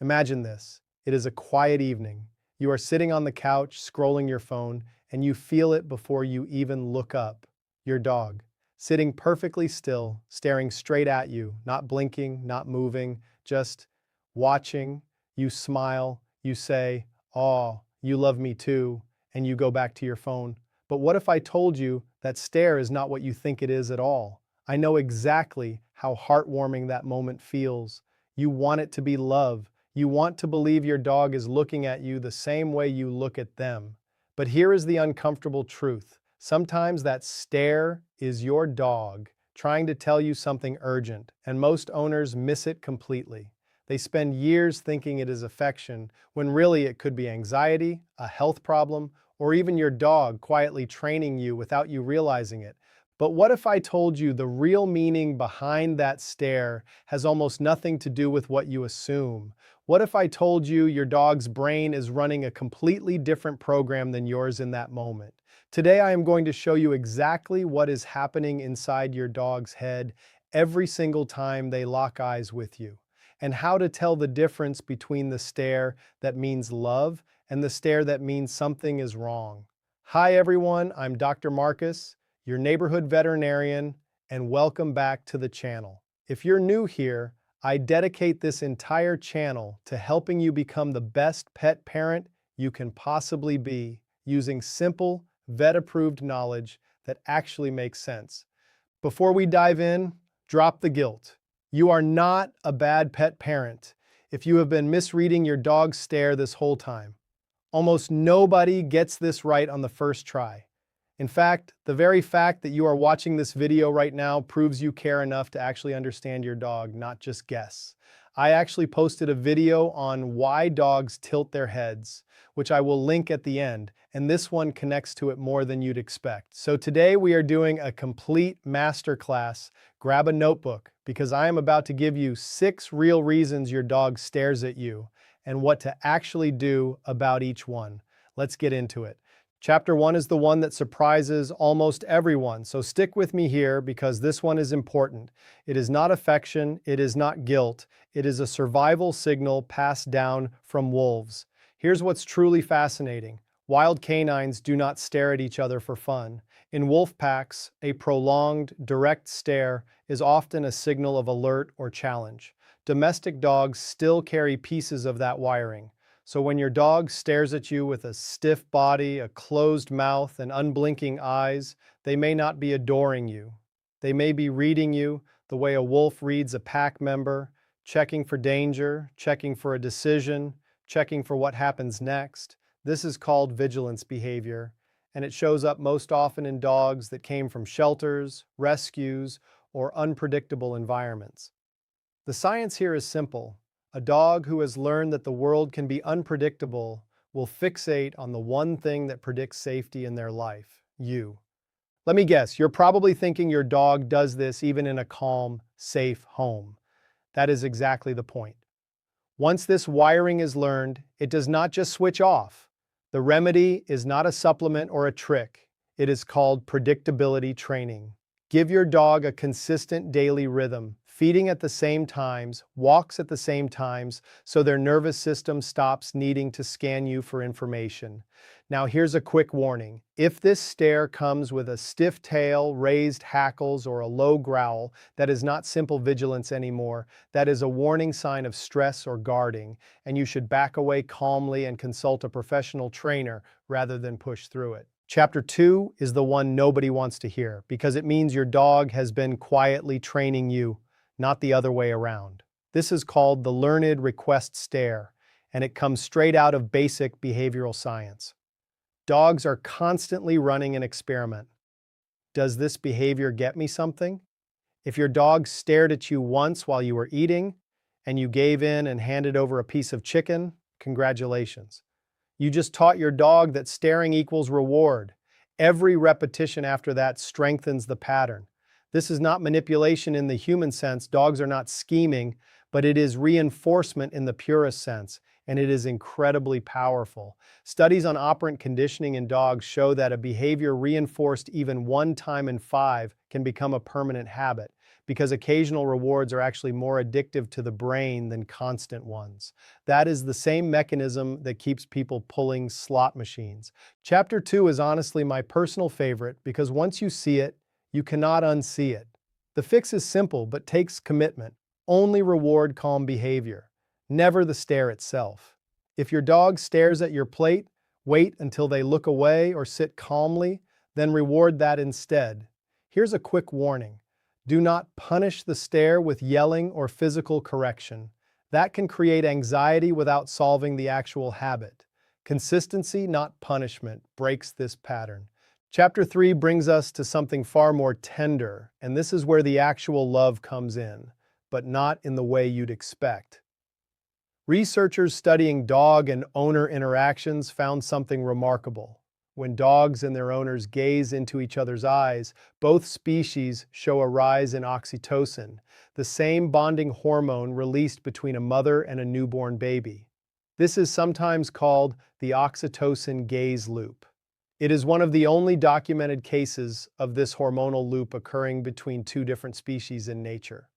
Imagine this. It is a quiet evening. You are sitting on the couch, scrolling your phone, and you feel it before you even look up. Your dog, sitting perfectly still, staring straight at you, not blinking, not moving, just watching. You smile, you say, "Aw, you love me too," and you go back to your phone. But what if I told you that stare is not what you think it is at all? I know exactly how heartwarming that moment feels. You want it to be love. You want to believe your dog is looking at you the same way you look at them. But here is the uncomfortable truth. Sometimes that stare is your dog trying to tell you something urgent, and most owners miss it completely. They spend years thinking it is affection, when really it could be anxiety, a health problem, or even your dog quietly training you without you realizing it. But what if I told you the real meaning behind that stare has almost nothing to do with what you assume? What if I told you your dog's brain is running a completely different program than yours in that moment? Today I am going to show you exactly what is happening inside your dog's head every single time they lock eyes with you, and how to tell the difference between the stare that means love and the stare that means something is wrong. Hi everyone, I'm Dr. Marcus, your neighborhood veterinarian, and welcome back to the channel. If you're new here, I dedicate this entire channel to helping you become the best pet parent you can possibly be, using simple, vet-approved knowledge that actually makes sense. Before we dive in, drop the guilt. You are not a bad pet parent if you have been misreading your dog's stare this whole time. Almost nobody gets this right on the first try. In fact, the very fact that you are watching this video right now proves you care enough to actually understand your dog, not just guess. I actually posted a video on why dogs tilt their heads, which I will link at the end, and this one connects to it more than you'd expect. So today we are doing a complete masterclass. Grab a notebook, because I am about to give you 6 real reasons your dog stares at you, and what to actually do about each one. Let's get into it. Chapter 1 is the one that surprises almost everyone, so stick with me here because this one is important. It is not affection, it is not guilt, it is a survival signal passed down from wolves. Here's what's truly fascinating. Wild canines do not stare at each other for fun. In wolf packs, a prolonged, direct stare is often a signal of alert or challenge. Domestic dogs still carry pieces of that wiring. So when your dog stares at you with a stiff body, a closed mouth, and unblinking eyes, they may not be adoring you. They may be reading you the way a wolf reads a pack member, checking for danger, checking for a decision, checking for what happens next. This is called vigilance behavior, and it shows up most often in dogs that came from shelters, rescues, or unpredictable environments. The science here is simple. A dog who has learned that the world can be unpredictable will fixate on the one thing that predicts safety in their life, you. Let me guess, you're probably thinking your dog does this even in a calm, safe home. That is exactly the point. Once this wiring is learned, it does not just switch off. The remedy is not a supplement or a trick. It is called predictability training. Give your dog a consistent daily rhythm, feeding at the same times, walks at the same times, so their nervous system stops needing to scan you for information. Now here's a quick warning. If this stare comes with a stiff tail, raised hackles, or a low growl, that is not simple vigilance anymore. That is a warning sign of stress or guarding, and you should back away calmly and consult a professional trainer rather than push through it. Chapter 2 is the one nobody wants to hear, because it means your dog has been quietly training you, not the other way around. This is called the learned request stare, and it comes straight out of basic behavioral science. Dogs are constantly running an experiment. Does this behavior get me something? If your dog stared at you once while you were eating, and you gave in and handed over a piece of chicken, congratulations. You just taught your dog that staring equals reward. Every repetition after that strengthens the pattern. This is not manipulation in the human sense. Dogs are not scheming, but it is reinforcement in the purest sense, and it is incredibly powerful. Studies on operant conditioning in dogs show that a behavior reinforced even one time in 5 can become a permanent habit, because occasional rewards are actually more addictive to the brain than constant ones. That is the same mechanism that keeps people pulling slot machines. Chapter 2 is honestly my personal favorite because once you see it, you cannot unsee it. The fix is simple but takes commitment. Only reward calm behavior, never the stare itself. If your dog stares at your plate, wait until they look away or sit calmly, then reward that instead. Here's a quick warning. Do not punish the stare with yelling or physical correction. That can create anxiety without solving the actual habit. Consistency, not punishment, breaks this pattern. Chapter 3 brings us to something far more tender, and this is where the actual love comes in, but not in the way you'd expect. Researchers studying dog and owner interactions found something remarkable. When dogs and their owners gaze into each other's eyes, both species show a rise in oxytocin, the same bonding hormone released between a mother and a newborn baby. This is sometimes called the oxytocin gaze loop. It is one of the only documented cases of this hormonal loop occurring between two different species in nature.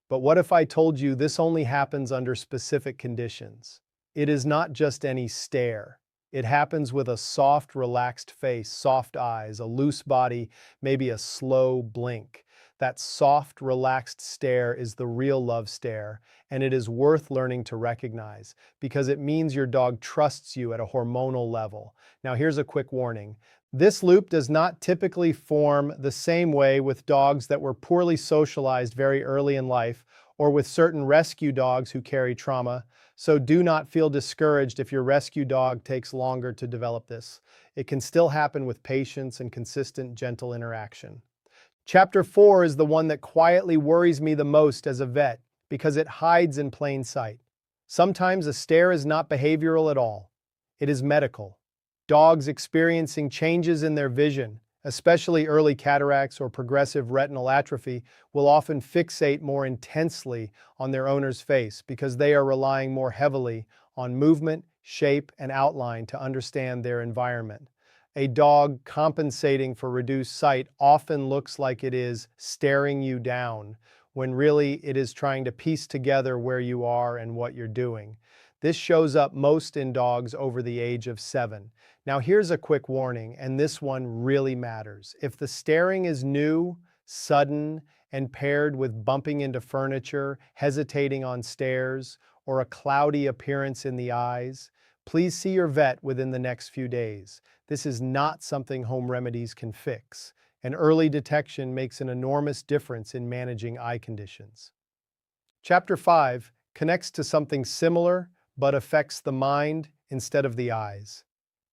But what if I told you this only happens under specific conditions? It is not just any stare. It happens with a soft, relaxed face, soft eyes, a loose body, maybe a slow blink. That soft, relaxed stare is the real love stare, and it is worth learning to recognize because it means your dog trusts you at a hormonal level. Now, here's a quick warning. This loop does not typically form the same way with dogs that were poorly socialized very early in life or with certain rescue dogs who carry trauma, so do not feel discouraged if your rescue dog takes longer to develop this. It can still happen with patience and consistent, gentle interaction. Chapter 4 is the one that quietly worries me the most as a vet because it hides in plain sight. Sometimes a stare is not behavioral at all. It is medical. Dogs experiencing changes in their vision, especially early cataracts or progressive retinal atrophy, will often fixate more intensely on their owner's face because they are relying more heavily on movement, shape, and outline to understand their environment. A dog compensating for reduced sight often looks like it is staring you down, when really it is trying to piece together where you are and what you're doing. This shows up most in dogs over the age of 7. Now here's a quick warning, and this one really matters. If the staring is new, sudden, and paired with bumping into furniture, hesitating on stairs, or a cloudy appearance in the eyes, please see your vet within the next few days. This is not something home remedies can fix, and early detection makes an enormous difference in managing eye conditions. Chapter 5 connects to something similar but affects the mind instead of the eyes.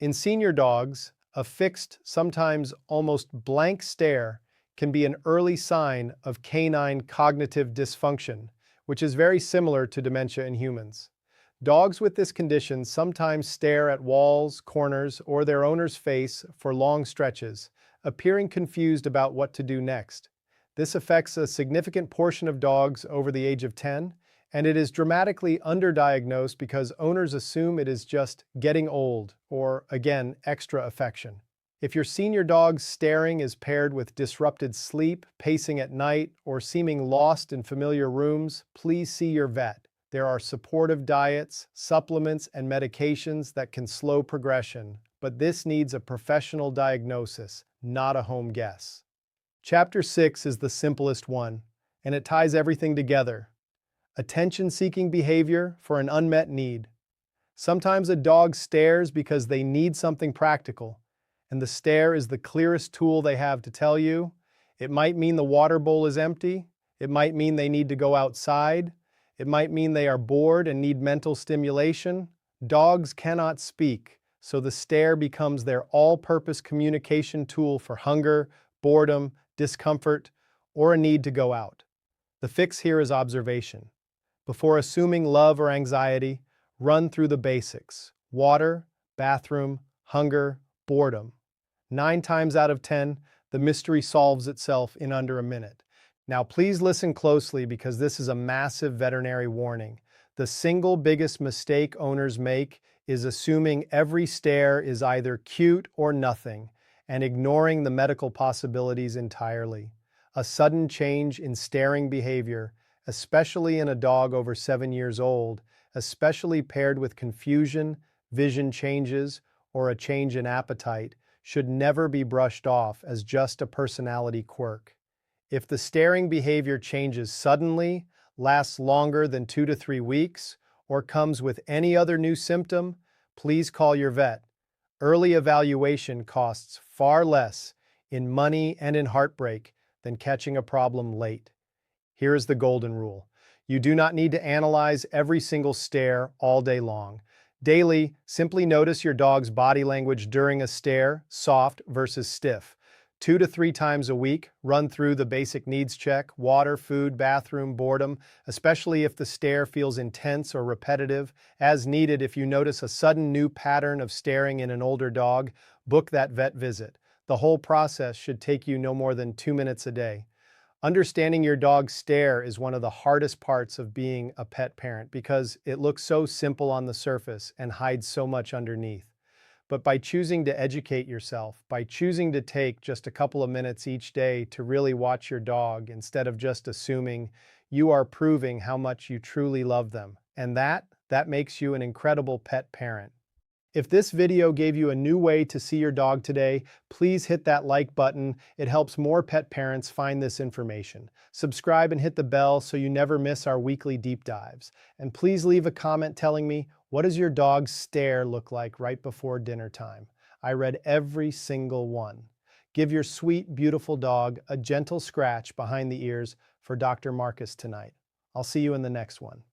In senior dogs, a fixed, sometimes almost blank stare can be an early sign of canine cognitive dysfunction, which is very similar to dementia in humans. Dogs with this condition sometimes stare at walls, corners, or their owner's face for long stretches, appearing confused about what to do next. This affects a significant portion of dogs over the age of 10, and it is dramatically underdiagnosed because owners assume it is just getting old or, again, extra affection. If your senior dog's staring is paired with disrupted sleep, pacing at night, or seeming lost in familiar rooms, please see your vet. There are supportive diets, supplements, and medications that can slow progression, but this needs a professional diagnosis, not a home guess. Chapter 6 is the simplest one, and it ties everything together. Attention-seeking behavior for an unmet need. Sometimes a dog stares because they need something practical, and the stare is the clearest tool they have to tell you. It might mean the water bowl is empty. It might mean they need to go outside. It might mean they are bored and need mental stimulation. Dogs cannot speak, so the stare becomes their all-purpose communication tool for hunger, boredom, discomfort, or a need to go out. The fix here is observation. Before assuming love or anxiety, run through the basics: water, bathroom, hunger, boredom. 9 times out of 10, the mystery solves itself in under a minute. Now please listen closely because this is a massive veterinary warning. The single biggest mistake owners make is assuming every stare is either cute or nothing and ignoring the medical possibilities entirely. A sudden change in staring behavior, especially in a dog over 7 years old, especially paired with confusion, vision changes, or a change in appetite, should never be brushed off as just a personality quirk. If the staring behavior changes suddenly, lasts longer than 2 to 3 weeks, or comes with any other new symptom, please call your vet. Early evaluation costs far less in money and in heartbreak than catching a problem late. Here is the golden rule. You do not need to analyze every single stare all day long. Daily, simply notice your dog's body language during a stare, soft versus stiff. 2 to 3 times a week, run through the basic needs check: water, food, bathroom, boredom, especially if the stare feels intense or repetitive. As needed, if you notice a sudden new pattern of staring in an older dog, book that vet visit. The whole process should take you no more than 2 minutes a day. Understanding your dog's stare is one of the hardest parts of being a pet parent because it looks so simple on the surface and hides so much underneath. But by choosing to educate yourself, by choosing to take just a couple of minutes each day to really watch your dog instead of just assuming, you are proving how much you truly love them. And that makes you an incredible pet parent. If this video gave you a new way to see your dog today, please hit that like button. It helps more pet parents find this information. Subscribe and hit the bell so you never miss our weekly deep dives. And please leave a comment telling me, what does your dog's stare look like right before dinner time? I read every single one. Give your sweet, beautiful dog a gentle scratch behind the ears for Dr. Marcus tonight. I'll see you in the next one.